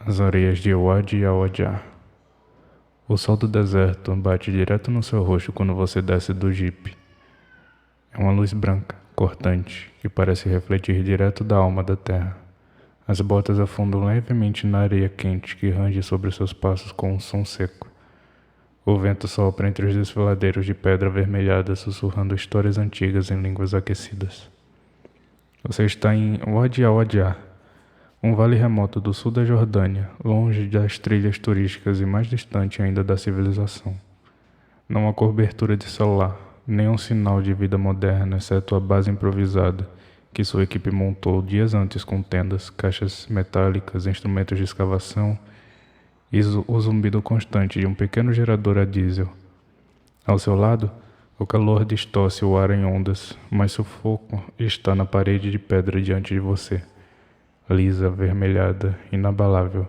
As areias de Wadi Awadja. O sol do deserto bate direto no seu rosto quando você desce do jipe. É uma luz branca, cortante, que parece refletir direto da alma da terra. As botas afundam levemente na areia quente que range sobre seus passos com um som seco. O vento sopra entre os desfiladeiros de pedra avermelhada, sussurrando histórias antigas em línguas aquecidas. Você está em Wadi Awadja, um vale remoto do sul da Jordânia, longe das trilhas turísticas e mais distante ainda da civilização. Não há cobertura de celular, nenhum sinal de vida moderna, exceto a base improvisada que sua equipe montou dias antes com tendas, caixas metálicas, instrumentos de escavação e o zumbido constante de um pequeno gerador a diesel. Ao seu lado, o calor distorce o ar em ondas, mas sufoco está na parede de pedra diante de você, lisa, avermelhada, inabalável.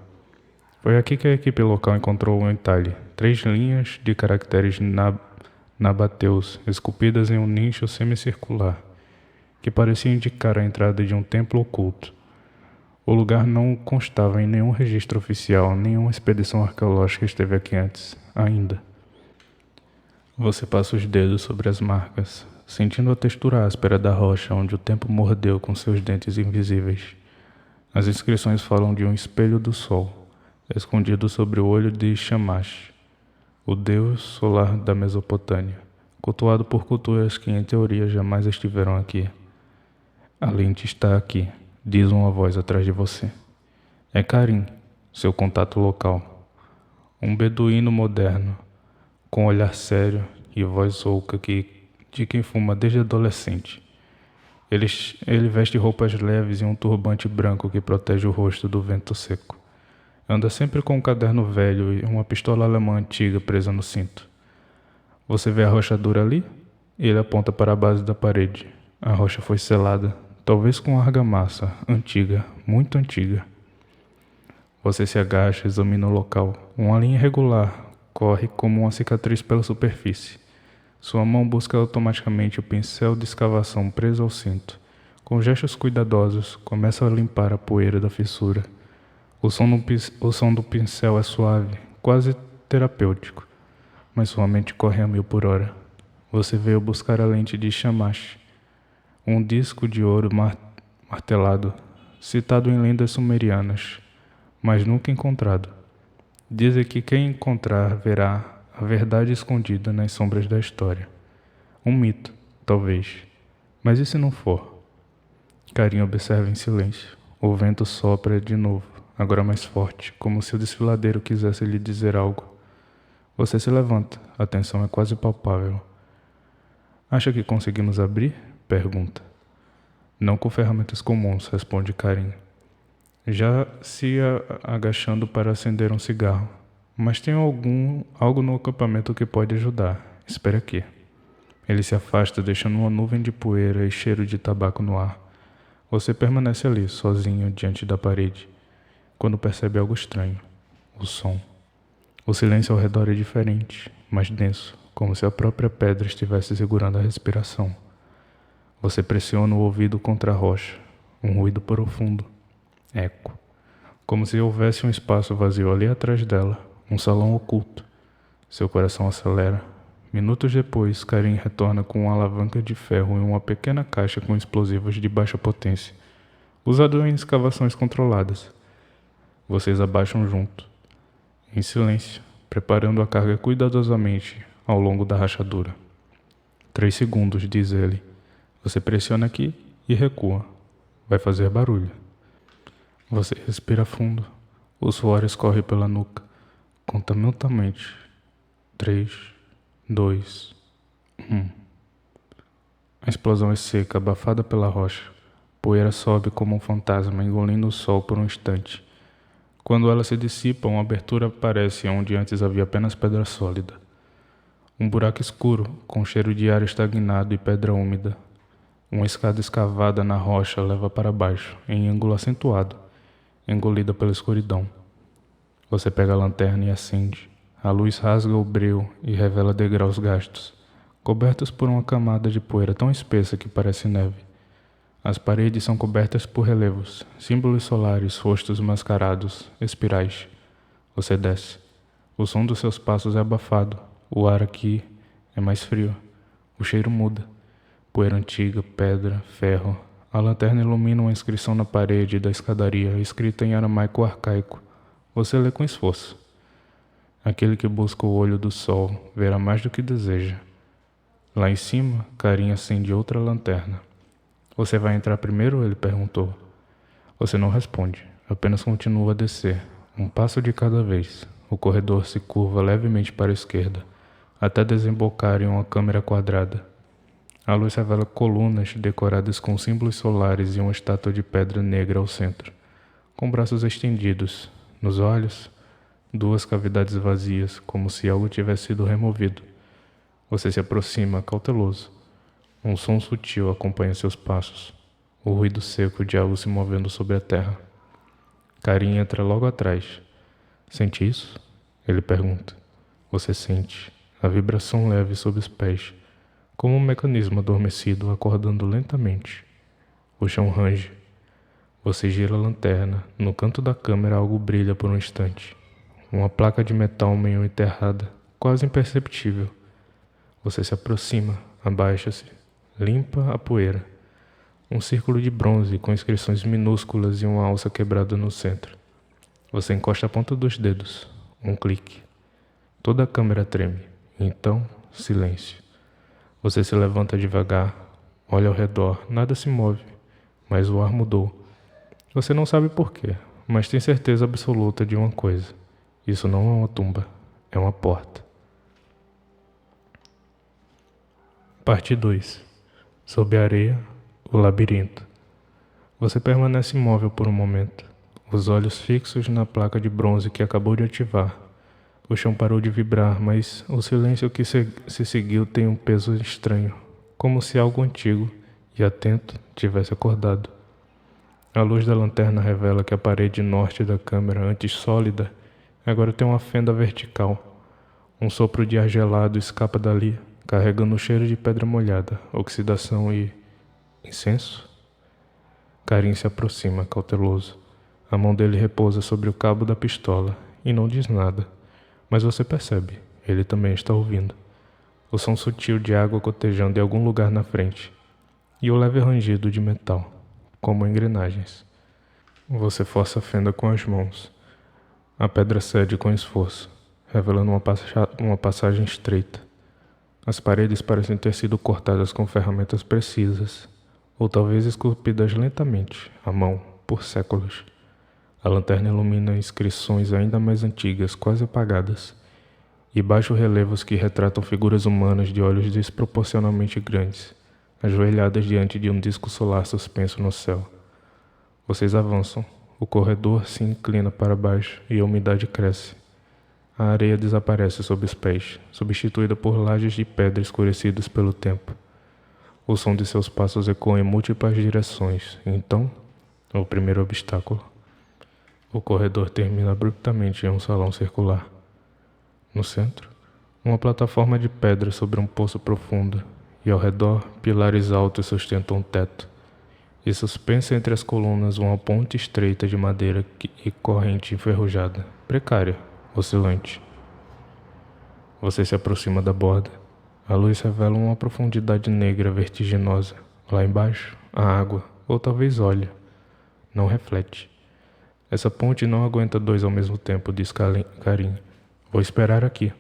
Foi aqui que a equipe local encontrou um entalhe, 3 linhas de caracteres nabateus esculpidas em um nicho semicircular, que parecia indicar a entrada de um templo oculto. O lugar não constava em nenhum registro oficial, nenhuma expedição arqueológica esteve aqui antes, ainda. Você passa os dedos sobre as marcas, sentindo a textura áspera da rocha onde o tempo mordeu com seus dentes invisíveis. As inscrições falam de um espelho do sol, escondido sobre o olho de Shamash, o deus solar da Mesopotâmia, cultuado por culturas que em teoria jamais estiveram aqui. A lente está aqui, diz uma voz atrás de você. É Karim, seu contato local. Um beduíno moderno, com olhar sério e voz rouca de quem fuma desde adolescente. Ele veste roupas leves e um turbante branco que protege o rosto do vento seco. Anda sempre com um caderno velho e uma pistola alemã antiga presa no cinto. Você vê a rochadura ali? Ele aponta para a base da parede. A rocha foi selada, talvez com argamassa, antiga, muito antiga. Você se agacha, examina o local. Uma linha irregular corre como uma cicatriz pela superfície. Sua mão busca automaticamente o pincel de escavação preso ao cinto. Com gestos cuidadosos, começa a limpar a poeira da fissura. O som do pincel é suave, quase terapêutico, mas sua mente corre a 1000 por hora. Você veio buscar a lente de Shamash, um disco de ouro martelado, citado em lendas sumerianas, mas nunca encontrado. Dizem que quem encontrar verá a verdade escondida nas sombras da história. Um mito, talvez. Mas e se não for? Karim observa em silêncio. O vento sopra de novo, agora mais forte, como se o desfiladeiro quisesse lhe dizer algo. Você se levanta, a tensão é quase palpável. Acha que conseguimos abrir? Pergunta. Não com ferramentas comuns, responde Karim, já se agachando para acender um cigarro. Mas tem algo no acampamento que pode ajudar. Espere aqui. Ele se afasta, deixando uma nuvem de poeira e cheiro de tabaco no ar. Você permanece ali, sozinho, diante da parede, quando percebe algo estranho. O som. O silêncio ao redor é diferente, mais denso, como se a própria pedra estivesse segurando a respiração. Você pressiona o ouvido contra a rocha. Um ruído profundo. Eco. Como se houvesse um espaço vazio ali atrás dela. Um salão oculto. Seu coração acelera. Minutos depois, Karim retorna com uma alavanca de ferro e uma pequena caixa com explosivos de baixa potência, usado em escavações controladas. Vocês abaixam junto, em silêncio, preparando a carga cuidadosamente ao longo da rachadura. 3 segundos, diz ele. Você pressiona aqui e recua. Vai fazer barulho. Você respira fundo. O suor escorre pela nuca. Conta mentalmente. 3, 2, 1. A explosão é seca, abafada pela rocha. Poeira sobe como um fantasma, engolindo o sol por um instante. Quando ela se dissipa, uma abertura aparece onde antes havia apenas pedra sólida. Um buraco escuro, com cheiro de ar estagnado e pedra úmida. Uma escada escavada na rocha leva para baixo, em ângulo acentuado, engolida pela escuridão. Você pega a lanterna e acende. A luz rasga o breu e revela degraus gastos, cobertos por uma camada de poeira tão espessa que parece neve. As paredes são cobertas por relevos, símbolos solares, rostos mascarados, espirais. Você desce. O som dos seus passos é abafado. O ar aqui é mais frio. O cheiro muda. Poeira antiga, pedra, ferro. A lanterna ilumina uma inscrição na parede da escadaria, escrita em aramaico arcaico. Você lê com esforço. Aquele que busca o olho do sol verá mais do que deseja. Lá em cima, Karin acende outra lanterna. Você vai entrar primeiro? Ele perguntou. Você não responde, apenas continua a descer, um passo de cada vez. O corredor se curva levemente para a esquerda, até desembocar em uma câmara quadrada. A luz revela colunas decoradas com símbolos solares e uma estátua de pedra negra ao centro, com braços estendidos. Nos olhos, duas cavidades vazias, como se algo tivesse sido removido. Você se aproxima, cauteloso. Um som sutil acompanha seus passos, o ruído seco de algo se movendo sobre a terra. Karin entra logo atrás. Sente isso? Ele pergunta. Você sente a vibração leve sob os pés, como um mecanismo adormecido acordando lentamente. O chão range. Você gira a lanterna. No canto da câmera algo brilha por um instante. Uma placa de metal meio enterrada, quase imperceptível. Você se aproxima, abaixa-se, limpa a poeira. Um círculo de bronze com inscrições minúsculas e uma alça quebrada no centro. Você encosta a ponta dos dedos. Um clique. Toda a câmera treme. Então, silêncio. Você se levanta devagar, olha ao redor, nada se move, mas o ar mudou. Você não sabe por quê, mas tem certeza absoluta de uma coisa. Isso não é uma tumba, é uma porta. Parte 2. Sob a areia, o labirinto. Você permanece imóvel por um momento, os olhos fixos na placa de bronze que acabou de ativar. O chão parou de vibrar, mas o silêncio que se seguiu tem um peso estranho, como se algo antigo e atento tivesse acordado. A luz da lanterna revela que a parede norte da câmera, antes sólida, agora tem uma fenda vertical. Um sopro de ar gelado escapa dali, carregando o cheiro de pedra molhada, oxidação e incenso. Karin se aproxima, cauteloso. A mão dele repousa sobre o cabo da pistola e não diz nada. Mas você percebe, ele também está ouvindo. O som sutil de água gotejando em algum lugar na frente. E o leve rangido de metal, como engrenagens. Você força a fenda com as mãos. A pedra cede com esforço, revelando uma passagem estreita. As paredes parecem ter sido cortadas com ferramentas precisas, ou talvez esculpidas lentamente, à mão, por séculos. A lanterna ilumina inscrições ainda mais antigas, quase apagadas, e baixos relevos que retratam figuras humanas de olhos desproporcionalmente grandes, ajoelhadas diante de um disco solar suspenso no céu. Vocês avançam, o corredor se inclina para baixo e a umidade cresce. A areia desaparece sob os pés, substituída por lajes de pedra escurecidas pelo tempo. O som de seus passos ecoa em múltiplas direções, e então, o primeiro obstáculo. O corredor termina abruptamente em um salão circular. No centro, uma plataforma de pedra sobre um poço profundo, e ao redor, pilares altos sustentam um teto. E suspensa entre as colunas uma ponte estreita de madeira e corrente enferrujada, precária, oscilante. Você se aproxima da borda. A luz revela uma profundidade negra vertiginosa. Lá embaixo, a água, ou talvez óleo. Não reflete. Essa ponte não aguenta dois ao mesmo tempo, diz Karin. Vou esperar aqui.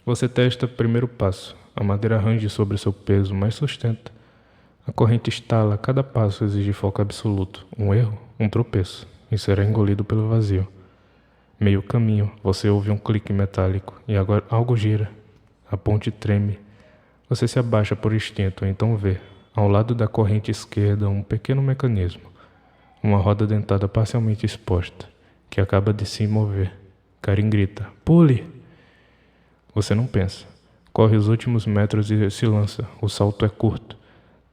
Você testa o primeiro passo. A madeira range sobre seu peso, mas sustenta. A corrente estala, a cada passo exige foco absoluto. Um erro, um tropeço, e será engolido pelo vazio. Meio caminho, você ouve um clique metálico, e agora algo gira. A ponte treme. Você se abaixa por instinto, então vê, ao lado da corrente esquerda, um pequeno mecanismo. Uma roda dentada parcialmente exposta, que acaba de se mover. Karin grita, pule! Você não pensa. Corre os últimos metros e se lança. O salto é curto,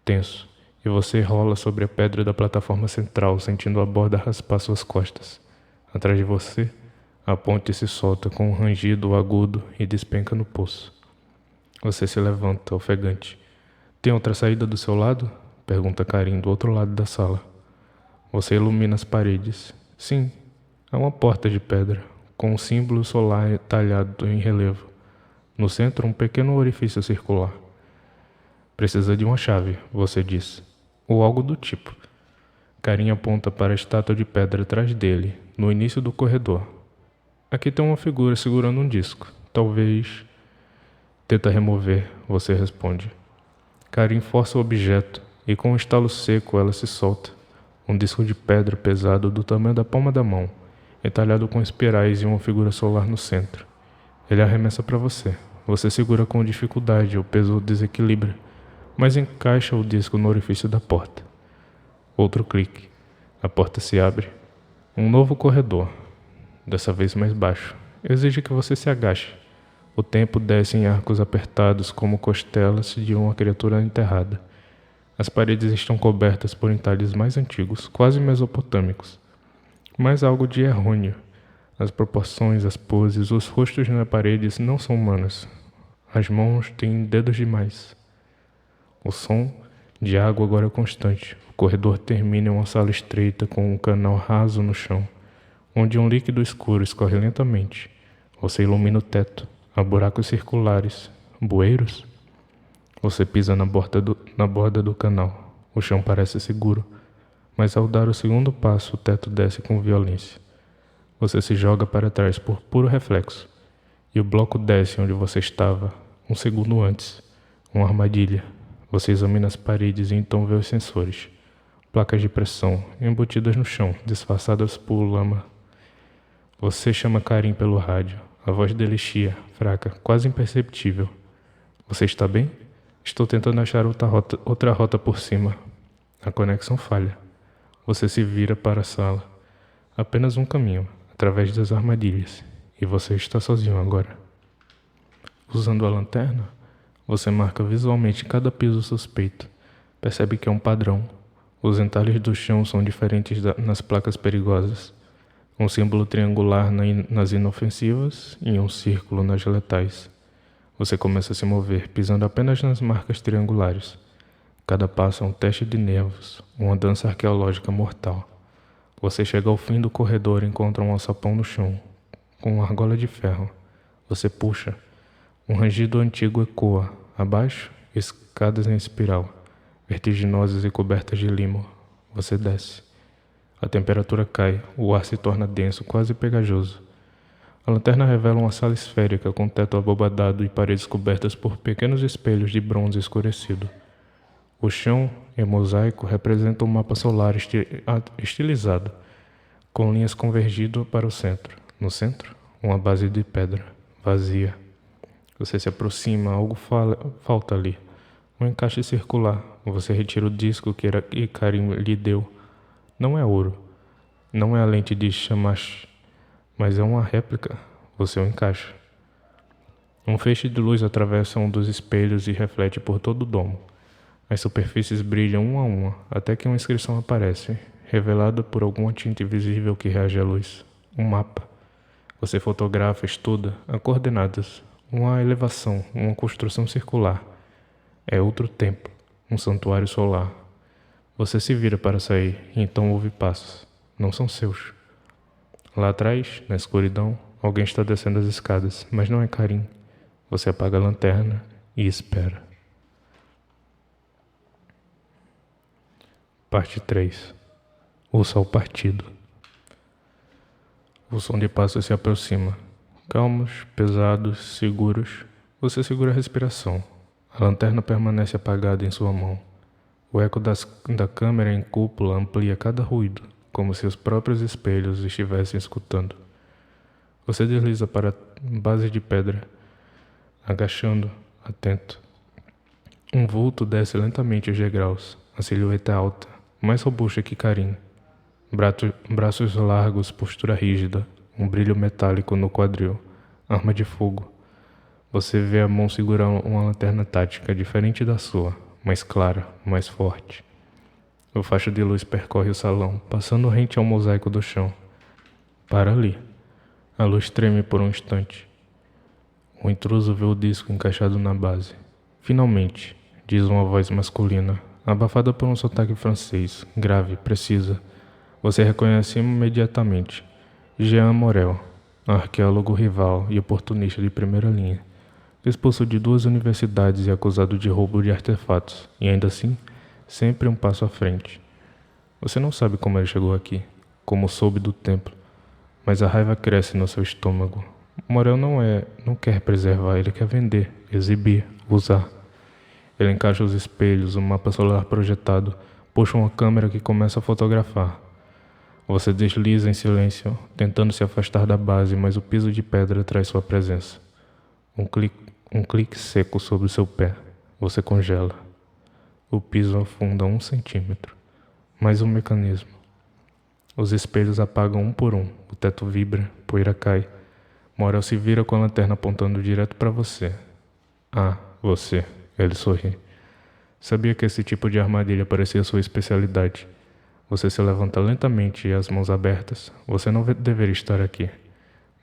tenso, e você rola sobre a pedra da plataforma central, sentindo a borda raspar suas costas. Atrás de você, a ponte se solta com um rangido agudo e despenca no poço. Você se levanta, ofegante. Tem outra saída do seu lado? Pergunta Karim do outro lado da sala. Você ilumina as paredes. Sim, é uma porta de pedra, com um símbolo solar talhado em relevo. No centro, um pequeno orifício circular. Precisa de uma chave, você diz. Ou algo do tipo. Karim aponta para a estátua de pedra atrás dele, no início do corredor. Aqui tem uma figura segurando um disco. Talvez... Tenta remover, você responde. Karim força o objeto e com um estalo seco ela se solta. Um disco de pedra pesado do tamanho da palma da mão, entalhado com espirais e uma figura solar no centro. Ele arremessa para você. Você segura com dificuldade, o peso o desequilibra, mas encaixa o disco no orifício da porta. Outro clique. A porta se abre. Um novo corredor, dessa vez mais baixo, exige que você se agache. O tempo desce em arcos apertados como costelas de uma criatura enterrada. As paredes estão cobertas por entalhes mais antigos, quase mesopotâmicos. Mas algo de errôneo. As proporções, as poses, os rostos nas paredes não são humanos. As mãos têm dedos demais. O som de água agora é constante. O corredor termina em uma sala estreita com um canal raso no chão, onde um líquido escuro escorre lentamente. Você ilumina o teto. Há buracos circulares. Bueiros? Você pisa na borda do canal. O chão parece seguro, mas ao dar o segundo passo, o teto desce com violência. Você se joga para trás por puro reflexo, e o bloco desce onde você estava, um segundo antes. Uma armadilha. Você examina as paredes e então vê os sensores. Placas de pressão, embutidas no chão, disfarçadas por lama. Você chama Karim pelo rádio. A voz dele chia, fraca, quase imperceptível. Você está bem? Estou tentando achar outra rota por cima. A conexão falha. Você se vira para a sala. Apenas um caminho, através das armadilhas. E você está sozinho agora. Usando a lanterna, você marca visualmente cada piso suspeito. Percebe que é um padrão. Os entalhes do chão são diferentes nas placas perigosas. Um símbolo triangular nas inofensivas e um círculo nas letais. Você começa a se mover, pisando apenas nas marcas triangulares. Cada passo é um teste de nervos, uma dança arqueológica mortal. Você chega ao fim do corredor e encontra um alçapão no chão, com uma argola de ferro. Você puxa. Um rangido antigo ecoa. Abaixo, escadas em espiral, vertiginosas e cobertas de limo. Você desce. A temperatura cai, o ar se torna denso, quase pegajoso. A lanterna revela uma sala esférica com teto abobadado e paredes cobertas por pequenos espelhos de bronze escurecido. O chão, em mosaico, representa um mapa solar estilizado, com linhas convergindo para o centro. No centro, uma base de pedra, vazia. Você se aproxima, algo falta ali. Um encaixe circular. Você retira o disco que Karim lhe deu. Não é ouro. Não é a lente de Shamash, mas é uma réplica. Você o encaixa. Um feixe de luz atravessa um dos espelhos e reflete por todo o domo. As superfícies brilham uma a uma, até que uma inscrição aparece, revelada por alguma tinta invisível que reage à luz. Um mapa. Você fotografa, estuda, há coordenadas, uma elevação, uma construção circular. É outro templo, um santuário solar. Você se vira para sair, e então ouve passos. Não são seus. Lá atrás, na escuridão, alguém está descendo as escadas, mas não é Karim. Você apaga a lanterna e espera. Parte 3. O sol partido. O som de passos se aproxima. Calmos, pesados, seguros. Você segura a respiração. A lanterna permanece apagada em sua mão. O eco da câmera em cúpula amplia cada ruído, como se os próprios espelhos estivessem escutando. Você desliza para a base de pedra, agachando, atento. Um vulto desce lentamente os degraus. A silhueta é alta, mais robusta que Karim. Braços largos, postura rígida, um brilho metálico no quadril, arma de fogo. Você vê a mão segurar uma lanterna tática diferente da sua, mais clara, mais forte. O facho de luz percorre o salão, passando rente ao mosaico do chão. Para ali. A luz treme por um instante. O intruso vê o disco encaixado na base. Finalmente, diz uma voz masculina, abafada por um sotaque francês, grave, precisa. Você reconhece imediatamente. Jean Morel, arqueólogo rival e oportunista de primeira linha, expulso de 2 universidades e acusado de roubo de artefatos, e ainda assim, sempre um passo à frente. Você não sabe como ele chegou aqui, como soube do templo, mas a raiva cresce no seu estômago. Morel não quer preservar, ele quer vender, exibir, usar. Ele encaixa os espelhos, o mapa solar projetado, puxa uma câmera que começa a fotografar. Você desliza em silêncio, tentando se afastar da base, mas o piso de pedra traz sua presença. Um clique seco sobre o seu pé. Você congela. O piso afunda 1 centímetro. Mais um mecanismo. Os espelhos apagam um por um. O teto vibra, poeira cai. Morel se vira com a lanterna apontando direto para você. Ah, você. Ele sorri. Sabia que esse tipo de armadilha parecia sua especialidade. Você se levanta lentamente e as mãos abertas. Você não deveria estar aqui.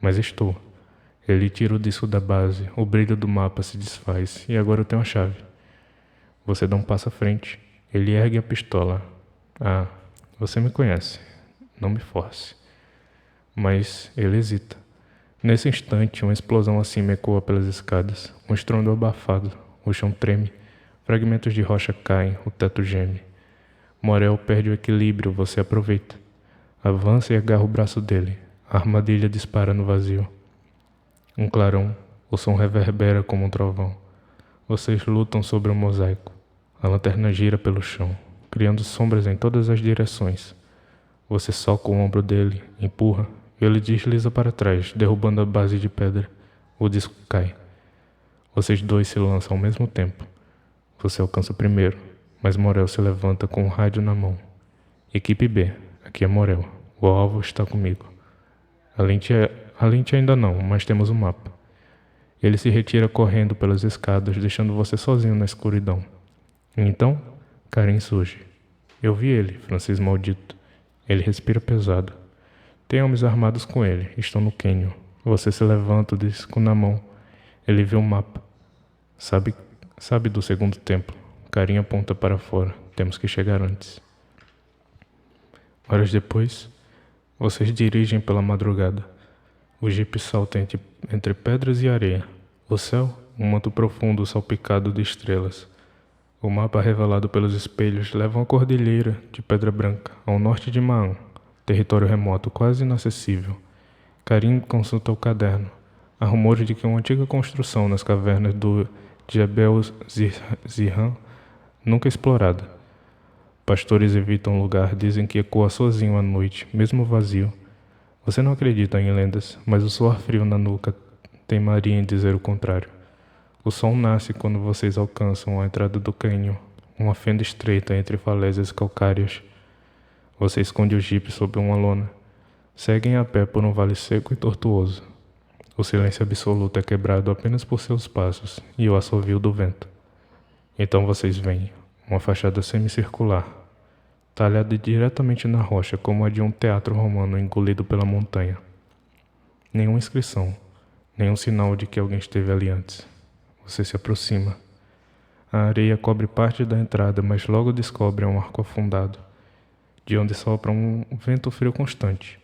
Mas estou. Ele tira o disco da base, o brilho do mapa se desfaz, e agora eu tenho a chave. Você dá um passo à frente. Ele ergue a pistola. Ah, você me conhece. Não me force. Mas ele hesita. Nesse instante, uma explosão acima ecoa pelas escadas. Um estrondo abafado. O chão treme. Fragmentos de rocha caem. O teto geme. Morel perde o equilíbrio. Você aproveita. Avança e agarra o braço dele. A armadilha dispara no vazio. Um clarão. O som reverbera como um trovão. Vocês lutam sobre um mosaico. A lanterna gira pelo chão, criando sombras em todas as direções. Você soca o ombro dele, empurra. Ele desliza para trás, derrubando a base de pedra. O disco cai. Vocês dois se lançam ao mesmo tempo. Você alcança primeiro, mas Morel se levanta com o rádio na mão. Equipe B, aqui é Morel. O alvo está comigo. A lente ainda não, mas temos um mapa. Ele se retira correndo pelas escadas, deixando você sozinho na escuridão. E então, Karim surge. Eu vi ele, francês maldito. Ele respira pesado. Tem homens armados com ele, estão no cânion. Você se levanta, o disco na mão. Ele vê o mapa. Sabe do segundo templo. Karim aponta para fora. Temos que chegar antes. Horas depois, vocês dirigem pela madrugada. O jipe salta entre pedras e areia. O céu, um manto profundo salpicado de estrelas. O mapa revelado pelos espelhos leva a uma cordilheira de pedra branca, ao norte de Maan, território remoto quase inacessível. Karim consulta o caderno. Há rumores de que uma antiga construção nas cavernas do Jebel Zirhan, nunca explorada. Pastores evitam o lugar, dizem que ecoa sozinho à noite, mesmo vazio. Você não acredita em lendas, mas o suor frio na nuca teimaria em dizer o contrário. O sol nasce quando vocês alcançam a entrada do cânion, uma fenda estreita entre falésias calcárias. Você esconde o jipe sob uma lona. Seguem a pé por um vale seco e tortuoso. O silêncio absoluto é quebrado apenas por seus passos e o assovio do vento. Então vocês veem uma fachada semicircular, talhada diretamente na rocha como a de um teatro romano engolido pela montanha. Nenhuma inscrição, nenhum sinal de que alguém esteve ali antes. Você se aproxima. A areia cobre parte da entrada, mas logo descobre um arco afundado, de onde sopra um vento frio constante.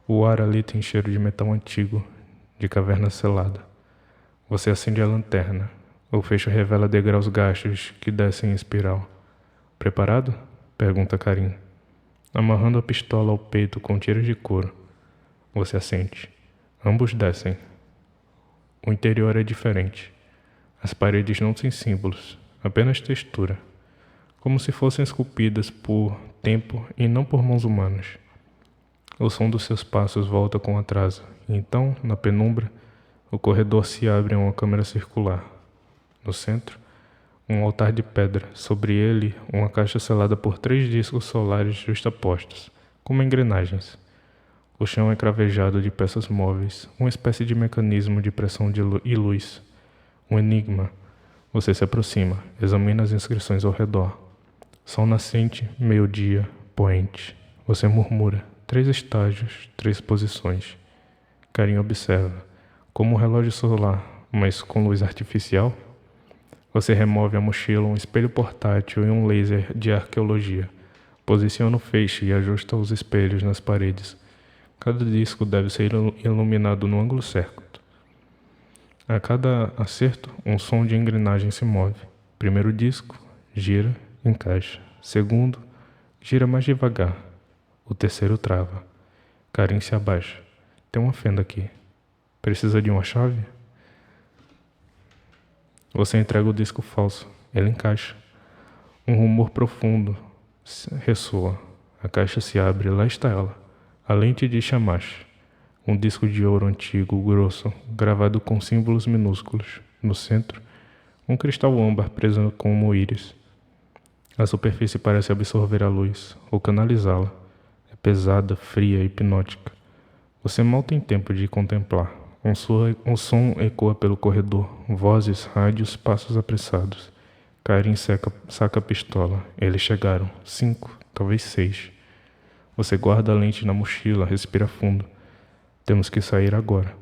O ar ali tem cheiro de metal antigo, de caverna selada. Você acende a lanterna. O fecho revela degraus gastos que descem em espiral. Preparado? Pergunta Karim, amarrando a pistola ao peito com tiras de couro. Você assente. Ambos descem. O interior é diferente. As paredes não têm símbolos, apenas textura, como se fossem esculpidas por tempo e não por mãos humanas. O som dos seus passos volta com atraso, e então, na penumbra, o corredor se abre em uma câmara circular. No centro, um altar de pedra, sobre ele, uma caixa selada por 3 discos solares justapostos, como engrenagens. O chão é cravejado de peças móveis, uma espécie de mecanismo de pressão e luz. Um enigma. Você se aproxima, examina as inscrições ao redor. Sol nascente, meio-dia, poente. Você murmura. 3 estágios, 3 posições. Karim observa. Como um relógio solar, mas com luz artificial? Você remove a mochila, um espelho portátil e um laser de arqueologia. Posiciona o feixe e ajusta os espelhos nas paredes. Cada disco deve ser iluminado no ângulo certo. A cada acerto, um som de engrenagem se move. Primeiro disco, gira, encaixa. Segundo, gira mais devagar. O terceiro trava. Karin se abaixa. Tem uma fenda aqui. Precisa de uma chave? Você entrega o disco falso. Ele encaixa. Um rumor profundo ressoa. A caixa se abre. Lá está ela. A lente de Shamash. Um disco de ouro antigo, grosso, gravado com símbolos minúsculos. No centro, um cristal âmbar preso como íris. A superfície parece absorver a luz, ou canalizá-la. É pesada, fria, hipnótica. Você mal tem tempo de contemplar. Um som ecoa pelo corredor. Vozes, rádios, passos apressados. Karin saca a pistola. Eles chegaram. 5, talvez 6. Você guarda a lente na mochila, respira fundo. Temos que sair agora.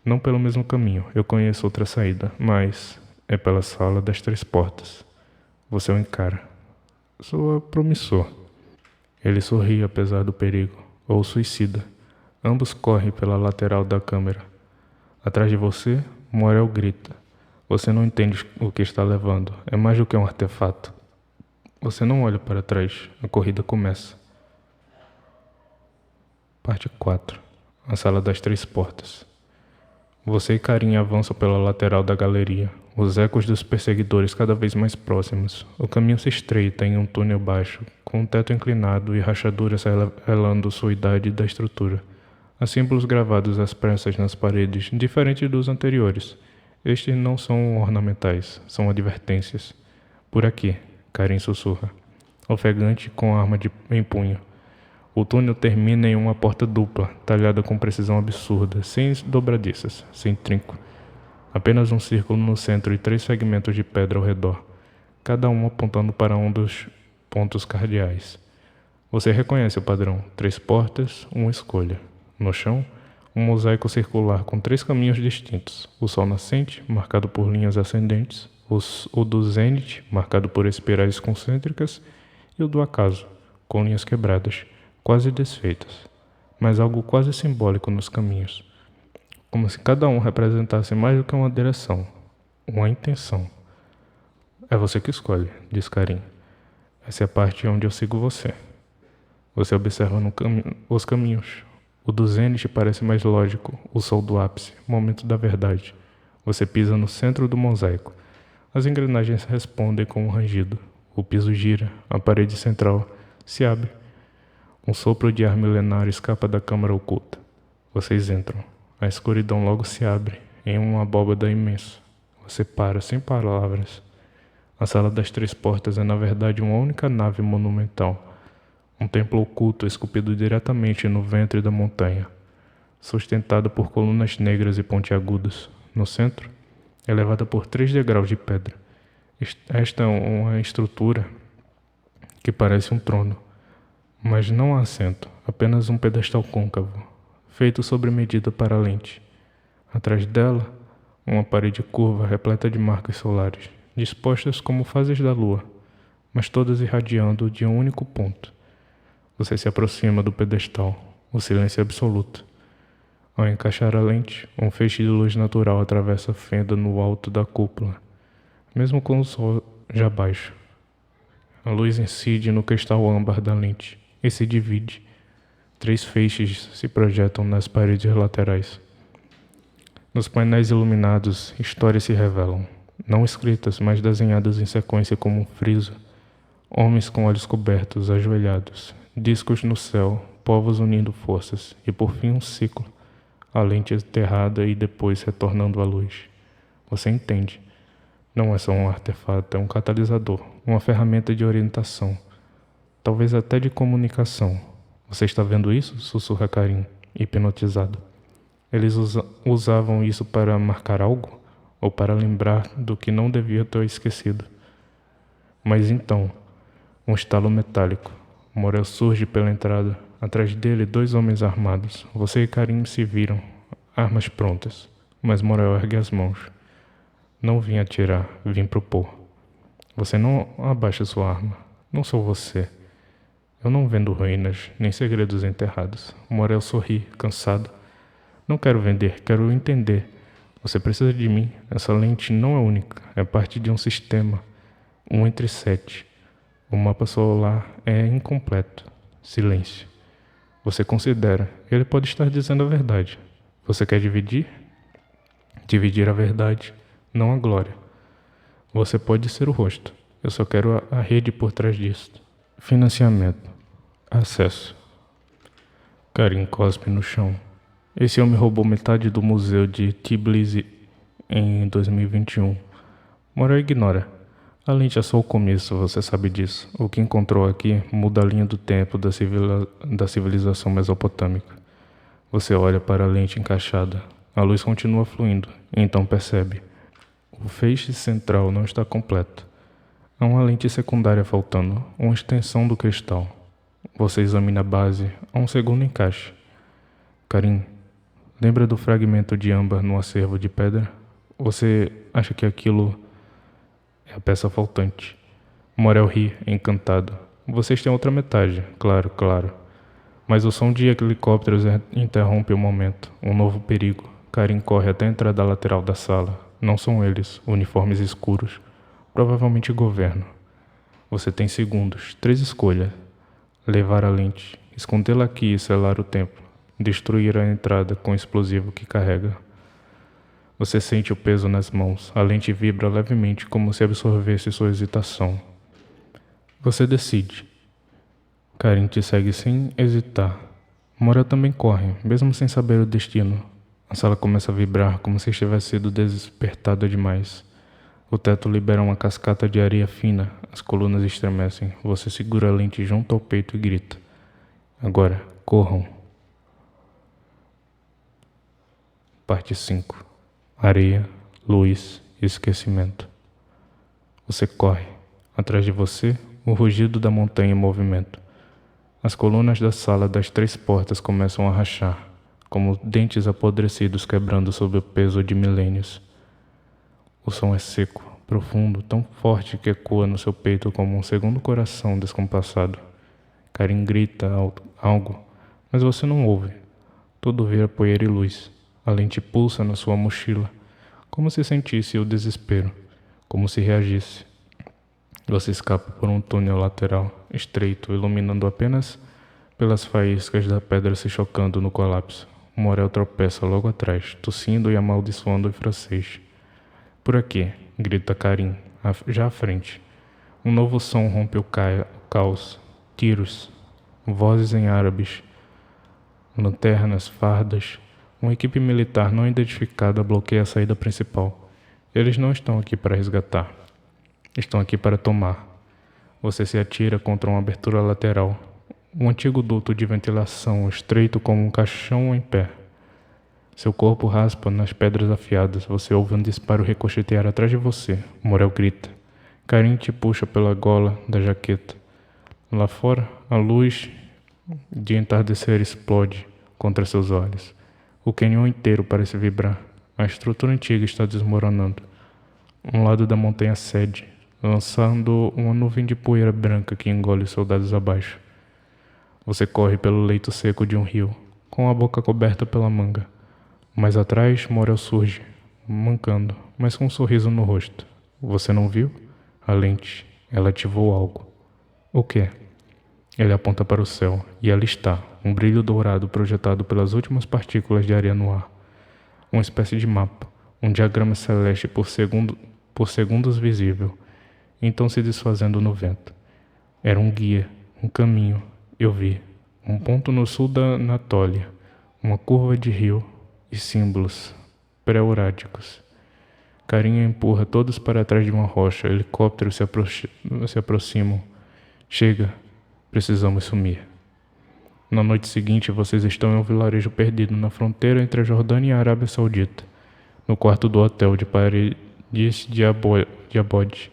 Não pelo mesmo caminho, eu conheço outra saída, mas é pela sala das 3 portas. Você o encara. Soa promissor. Ele sorri apesar do perigo, ou suicida. Ambos correm pela lateral da câmera. Atrás de você, Morel grita. Você não entende o que está levando, é mais do que um artefato. Você não olha para trás, a corrida começa. Parte 4. A sala das 3 portas. Você e Karin avançam pela lateral da galeria, os ecos dos perseguidores cada vez mais próximos. O caminho se estreita em um túnel baixo, com um teto inclinado e rachaduras revelando sua idade da estrutura. Há símbolos gravados às pressas nas paredes, diferentes dos anteriores. Estes não são ornamentais, são advertências. Por aqui, Karin sussurra, ofegante com a arma em punho. O túnel termina em uma porta dupla, talhada com precisão absurda, sem dobradiças, sem trinco. Apenas um círculo no centro e 3 segmentos de pedra ao redor, cada um apontando para um dos pontos cardeais. Você reconhece o padrão: 3 portas, uma escolha. No chão, um mosaico circular com 3 caminhos distintos: o sol nascente, marcado por linhas ascendentes, o do zênite, marcado por espirais concêntricas, e o do acaso, com linhas quebradas, quase desfeitas, mas algo quase simbólico nos caminhos, como se cada um representasse mais do que uma direção, uma intenção. É você que escolhe, diz Karin. Essa é a parte onde eu sigo você. Você observa os caminhos. O do zênite parece mais lógico, o sol do ápice, momento da verdade. Você pisa no centro do mosaico. As engrenagens respondem com um rangido. O piso gira, a parede central se abre. Um sopro de ar milenar escapa da câmara oculta. Vocês entram. A escuridão logo se abre, em uma abóbada imensa. Você para, sem palavras. A sala das 3 portas é, na verdade, uma única nave monumental. Um templo oculto esculpido diretamente no ventre da montanha, sustentado por colunas negras e pontiagudas. No centro, elevada por 3 degraus de pedra. Esta é uma estrutura que parece um trono. Mas não há assento, apenas um pedestal côncavo, feito sobre medida para a lente. Atrás dela, uma parede curva repleta de marcas solares, dispostas como fases da lua, mas todas irradiando de um único ponto. Você se aproxima do pedestal, o silêncio é absoluto. Ao encaixar a lente, um feixe de luz natural atravessa a fenda no alto da cúpula, mesmo com o sol já baixo. A luz incide no cristal âmbar da lente e se divide. 3 feixes se projetam nas paredes laterais. Nos painéis iluminados, histórias se revelam, não escritas, mas desenhadas em sequência como um friso. Homens com olhos cobertos, ajoelhados, discos no céu, povos unindo forças, e por fim um ciclo, a lente enterrada e depois retornando à luz. Você entende. Não é só um artefato, é um catalisador, uma ferramenta de orientação, talvez até de comunicação. Você está vendo isso? Sussurra Karin, hipnotizado. Eles usavam isso para marcar algo? Ou para lembrar do que não devia ter esquecido? Mas então, um estalo metálico. Morel surge pela entrada. Atrás dele, 2 homens armados. Você e Karin se viram, armas prontas. Mas Morel ergue as mãos. Não vim atirar, vim propor. Você não abaixa sua arma. Não sou você. Eu não vendo ruínas, nem segredos enterrados. Morel sorri, cansado. Não quero vender, quero entender. Você precisa de mim. Essa lente não é única. É parte de um sistema. 1 entre 7. O mapa solar é incompleto. Silêncio. Você considera. Ele pode estar dizendo a verdade. Você quer dividir? Dividir a verdade, não a glória. Você pode ser o rosto. Eu só quero a rede por trás disso. Financiamento. Acesso. Karin cospe no chão. Esse homem roubou metade do museu de Tbilisi em 2021. Morel ignora. A lente é só o começo, você sabe disso. O que encontrou aqui muda a linha do tempo da civilização mesopotâmica. Você olha para a lente encaixada. A luz continua fluindo, e então percebe. O feixe central não está completo. Há uma lente secundária faltando, uma extensão do cristal. Você examina a base, há um segundo encaixe. Karin, lembra do fragmento de âmbar no acervo de pedra? Você acha que aquilo é a peça faltante? Morel ri, encantado. Vocês têm outra metade, claro, claro. Mas o som de helicópteros interrompe o momento. Um novo perigo. Karin corre até a entrada lateral da sala. Não são eles, uniformes escuros. Provavelmente governo. Você tem segundos, 3 escolhas. Levar a lente, escondê-la aqui e selar o templo. Destruir a entrada com o explosivo que carrega. Você sente o peso nas mãos. A lente vibra levemente como se absorvesse sua hesitação. Você decide. Karin te segue sem hesitar. Morel também corre, mesmo sem saber o destino. A sala começa a vibrar como se estivesse sido despertada demais. O teto libera uma cascata de areia fina, as colunas estremecem. Você segura a lente junto ao peito e grita. Agora, corram. Parte 5. Areia, luz e esquecimento. Você corre. Atrás de você, o rugido da montanha em movimento. As colunas da sala das 3 portas começam a rachar, como dentes apodrecidos quebrando sob o peso de milênios. O som é seco, profundo, tão forte que ecoa no seu peito como um segundo coração descompassado. Karin grita algo, mas você não ouve. Tudo vira poeira e luz. A lente pulsa na sua mochila, como se sentisse o desespero, como se reagisse. Você escapa por um túnel lateral, estreito, iluminando apenas pelas faíscas da pedra se chocando no colapso. Morel tropeça logo atrás, tossindo e amaldiçoando em francês. Por aqui, grita Karin, já à frente. Um novo som rompe o caos. Tiros, vozes em árabes, lanternas, fardas. Uma equipe militar não identificada bloqueia a saída principal. Eles não estão aqui para resgatar. Estão aqui para tomar. Você se atira contra uma abertura lateral. Um antigo duto de ventilação, estreito como um caixão em pé. Seu corpo raspa nas pedras afiadas. Você ouve um disparo ricochetear atrás de você. Morel grita. Karin te puxa pela gola da jaqueta. Lá fora, a luz de entardecer explode contra seus olhos. O canhão inteiro parece vibrar. A estrutura antiga está desmoronando. Um lado da montanha cede, lançando uma nuvem de poeira branca que engole os soldados abaixo. Você corre pelo leito seco de um rio, com a boca coberta pela manga. Mais atrás, Morel surge, mancando, mas com um sorriso no rosto. Você não viu? A lente. Ela ativou algo. O quê? Ele aponta para o céu, e ali está, um brilho dourado projetado pelas últimas partículas de areia no ar. Uma espécie de mapa, um diagrama celeste por segundos visível, então se desfazendo no vento. Era um guia, um caminho, eu vi. Um ponto no sul da Anatólia, uma curva de rio e símbolos pré-urádicos. Karin empurra todos para trás de uma rocha, helicópteros se aproximam. Chega, precisamos sumir. Na noite seguinte, vocês estão em um vilarejo perdido na fronteira entre a Jordânia e a Arábia Saudita, no quarto do hotel de Paradis de Abode.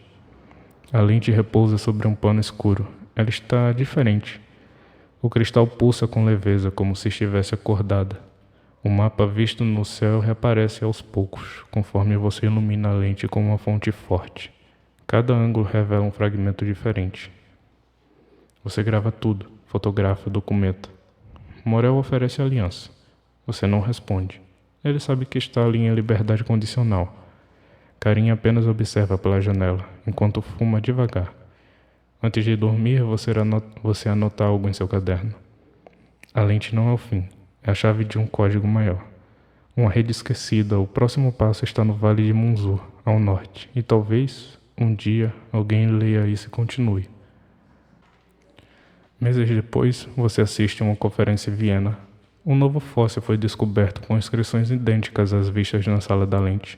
A lente repousa sobre um pano escuro. Ela está diferente. O cristal pulsa com leveza, como se estivesse acordada. O mapa visto no céu reaparece aos poucos, conforme você ilumina a lente com uma fonte forte. Cada ângulo revela um fragmento diferente. Você grava tudo, fotografa, documenta. Morel oferece aliança. Você não responde. Ele sabe que está ali em liberdade condicional. Karin apenas observa pela janela, enquanto fuma devagar. Antes de dormir, você anota algo em seu caderno. A lente não é o fim, é a chave de um código maior. Uma rede esquecida, o próximo passo está no Vale de Munzur, ao norte, e talvez, um dia, alguém leia isso e continue. Meses depois, você assiste a uma conferência em Viena. Um novo fóssil foi descoberto com inscrições idênticas às vistas na sala da lente.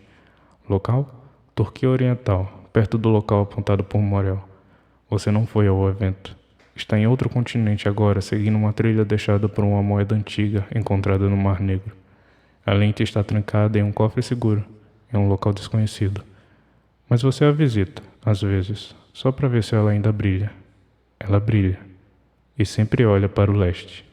Local? Turquia Oriental, perto do local apontado por Morel. Você não foi ao evento. Está em outro continente agora, seguindo uma trilha deixada por uma moeda antiga encontrada no Mar Negro. A lente está trancada em um cofre seguro, em um local desconhecido. Mas você a visita, às vezes, só para ver se ela ainda brilha. Ela brilha. E sempre olha para o leste.